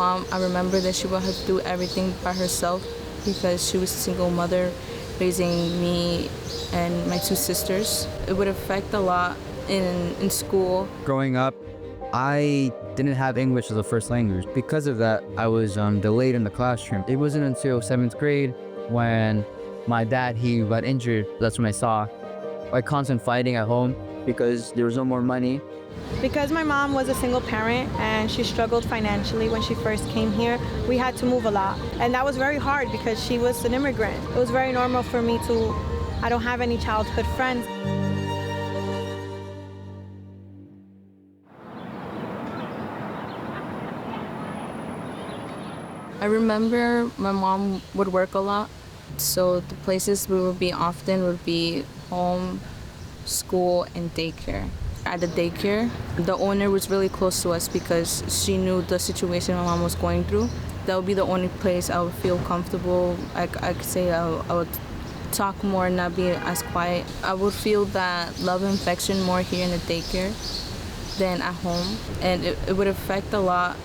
mom, I remember that she would have to do everything by herself because she was a single mother raising me and my two sisters. It would affect a lot in school. Growing up, I didn't have English as a first language. Because of that, I was delayed in the classroom. It wasn't until 7th grade when my dad, he got injured. That's when I saw like constant fighting at home because there was no more money. Because my mom was a single parent and she struggled financially when she first came here, we had to move a lot. And that was very hard because she was an immigrant. It was very normal for me I don't have any childhood friends. I remember my mom would work a lot, so the places we would be often would be home, school, and daycare. At the daycare, the owner was really close to us because she knew the situation my mom was going through. That would be the only place I would feel comfortable. I could say I would talk more and not be as quiet. I would feel that love and affection more here in the daycare than at home, and it would affect a lot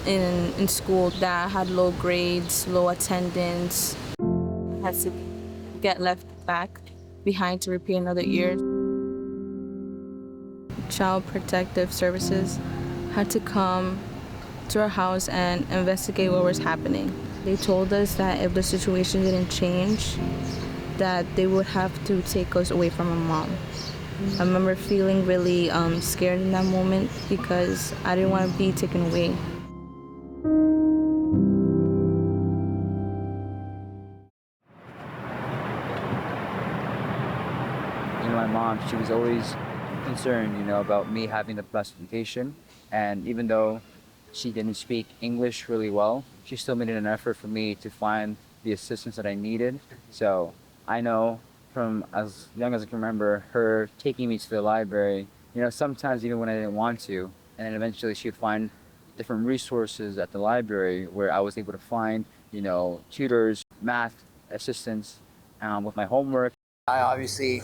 in school that I had low grades, low attendance, had to get left back behind to repeat another year. Child Protective Services had to come to our house and investigate what was happening. They told us that if the situation didn't change, that they would have to take us away from our mom. I remember feeling really scared in that moment because I didn't want to be taken away. My mom, she was always concerned, about me having the best education. And even though she didn't speak English really well, she still made an effort for me to find the assistance that I needed. So I know from as young as I can remember her taking me to the library, sometimes even when I didn't want to. And then eventually she would find different resources at the library where I was able to find, tutors, math assistants with my homework. I obviously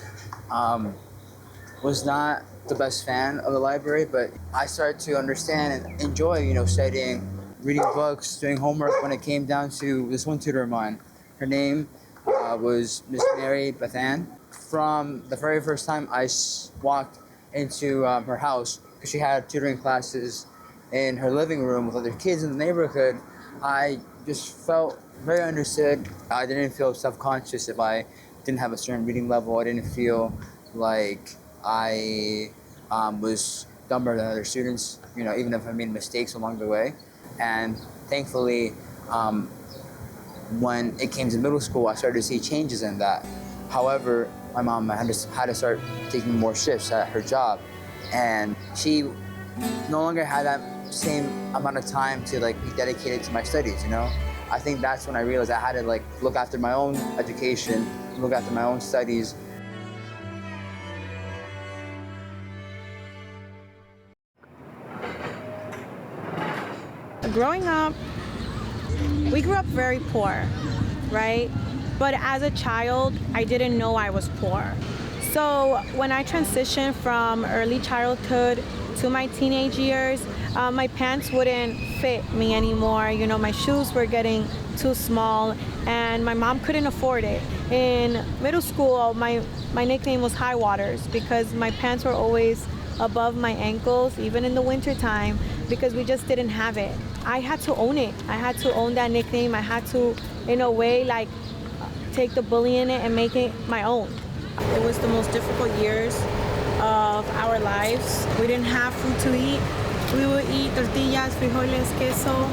was not the best fan of the library, but I started to understand and enjoy, studying, reading books, doing homework when it came down to this one tutor of mine. Her name was Miss Mary Bethan. From the very first time I walked into her house, because she had tutoring classes in her living room with other kids in the neighborhood, I just felt very understood. I didn't feel self-conscious if I didn't have a certain reading level. I didn't feel like I was dumber than other students, even if I made mistakes along the way. And thankfully, when it came to middle school, I started to see changes in that. However, my mom had to start taking more shifts at her job, and she no longer had that same amount of time to be dedicated to my studies. I think that's when I realized I had to look after my own education, look after my own studies. Growing up, we grew up very poor, right? But as a child, I didn't know I was poor. So when I transitioned from early childhood to my teenage years, my pants wouldn't fit me anymore. My shoes were getting too small and my mom couldn't afford it. In middle school, my nickname was High Waters because my pants were always above my ankles, even in the winter time, because we just didn't have it. I had to own it. I had to own that nickname. I had to, in a way, take the bullying in it and make it my own. It was the most difficult years of our lives. We didn't have food to eat. We would eat tortillas, frijoles, queso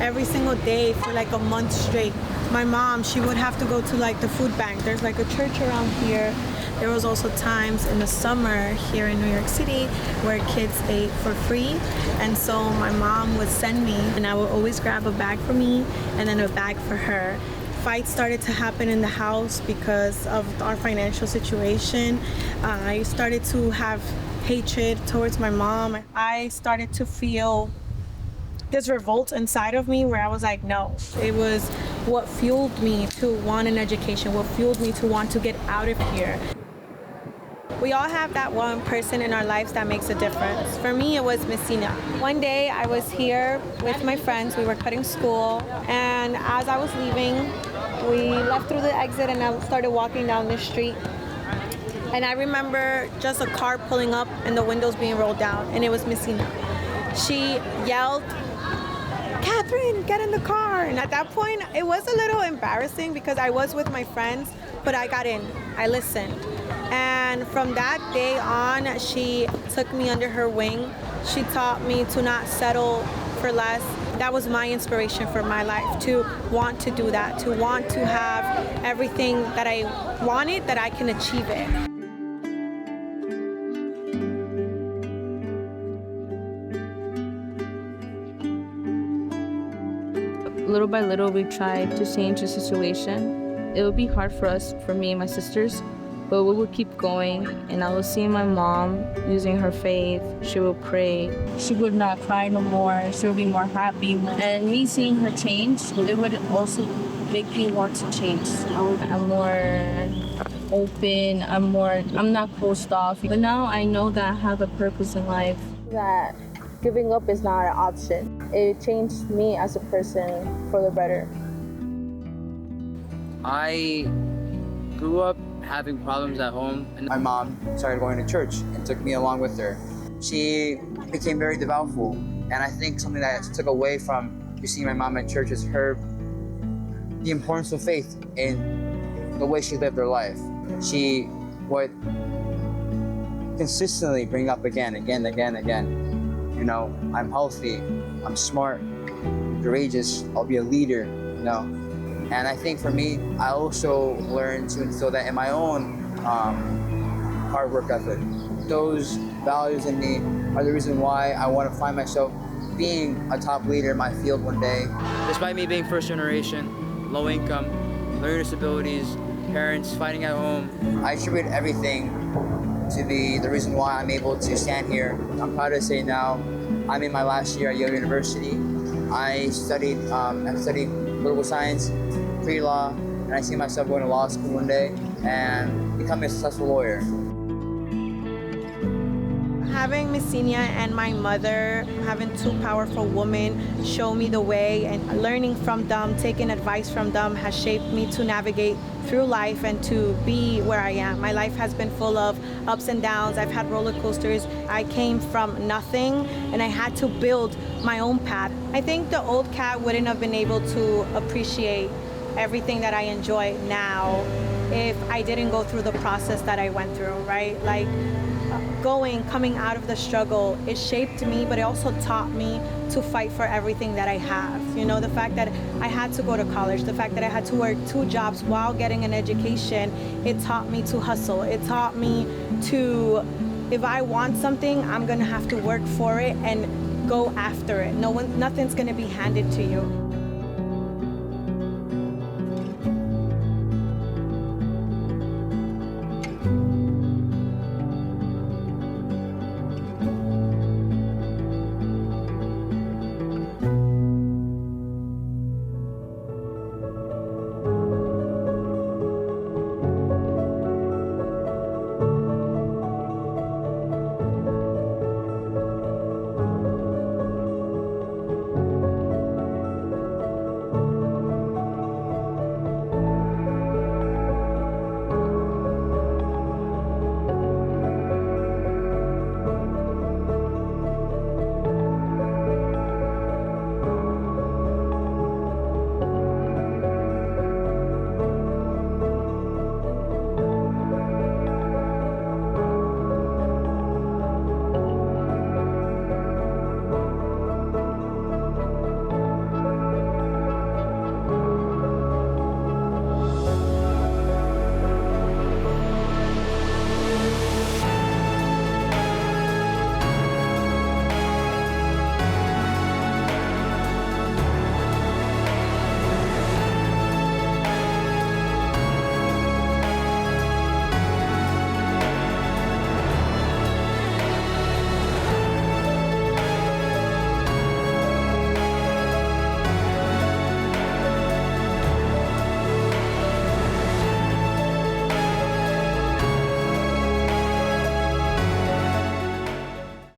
every single day for a month straight. My mom, she would have to go to the food bank. There's a church around here. There was also times in the summer here in New York City where kids ate for free. And so my mom would send me and I would always grab a bag for me and then a bag for her. Fights started to happen in the house because of our financial situation. I started to have hatred towards my mom. I started to feel this revolt inside of me where I was like, no. It was what fueled me to want an education, what fueled me to want to get out of here. We all have that one person in our lives that makes a difference. For me, it was Messina. One day I was here with my friends. We were cutting school, and as I was leaving, we left through the exit and I started walking down the street. And I remember just a car pulling up and the windows being rolled down, and it was Messina. She yelled, "Catherine, get in the car." And at that point, it was a little embarrassing because I was with my friends, but I got in. I listened. And from that day on, she took me under her wing. She taught me to not settle for less. That was my inspiration for my life, to want to do that, to want to have everything that I wanted, that I can achieve it. Little by little, we tried to change the situation. It would be hard for us, for me and my sisters, but we would keep going. And I would see my mom using her faith. She would pray. She would not cry no more. She would be more happy. And me seeing her change, it would also make me want to change. I'm more open. I'm not closed off. But now I know that I have a purpose in life. That giving up is not an option. It changed me as a person for the better. I grew up having problems at home, and my mom started going to church and took me along with her. She became very devoutful, and I think something that I took away from seeing my mom at church is the importance of faith in the way she lived her life. She would consistently bring up again. You know, I'm healthy, I'm smart, courageous, I'll be a leader, you know. And I think for me, I also learned to instill that in my own hard work ethic. Those values in me are the reason why I want to find myself being a top leader in my field one day. Despite me being first generation, low income, learning disabilities, parents fighting at home, I attribute everything to be the reason why I'm able to stand here. I'm proud to say now, I'm in my last year at Yale University. I studied political science, pre-law, and I see myself going to law school one day and becoming a successful lawyer. Having Messina and my mother, having two powerful women show me the way, and learning from them, taking advice from them has shaped me to navigate through life and to be where I am. My life has been full of ups and downs. I've had roller coasters. I came from nothing and I had to build my own path. I think the old Kat wouldn't have been able to appreciate everything that I enjoy now if I didn't go through the process that I went through, right? Like, coming out of the struggle, it shaped me, but it also taught me to fight for everything that I have. You know, the fact that I had to go to college, the fact that I had to work 2 jobs while getting an education, it taught me to hustle. It taught me to, if I want something, I'm gonna have to work for it and go after it. Nothing's gonna be handed to you.